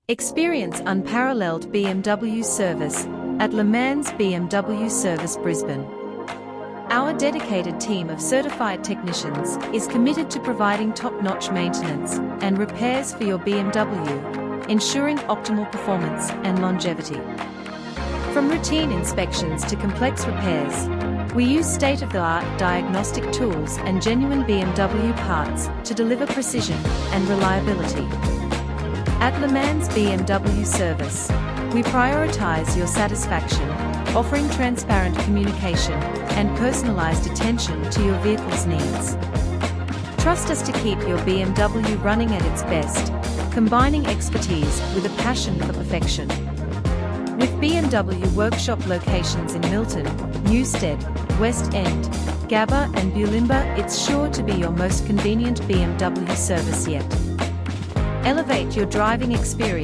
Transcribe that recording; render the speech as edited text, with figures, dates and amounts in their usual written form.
Experience unparalleled BMW service at LeMans BMW Service Brisbane. Our dedicated team of certified technicians is committed to providing top-notch maintenance and repairs for your BMW, ensuring optimal performance and longevity. From routine inspections to complex repairs, we use state-of-the-art diagnostic tools and genuine BMW parts to deliver precision and reliability. At LeMans BMW Service, we prioritize your satisfaction, offering transparent communication and personalized attention to your vehicle's needs. Trust us to keep your BMW running at its best, combining expertise with a passion for perfection. With BMW workshop locations in Milton, Newstead, West End, Gabba and Bulimba, it's sure to be your most convenient BMW service yet. Elevate your driving experience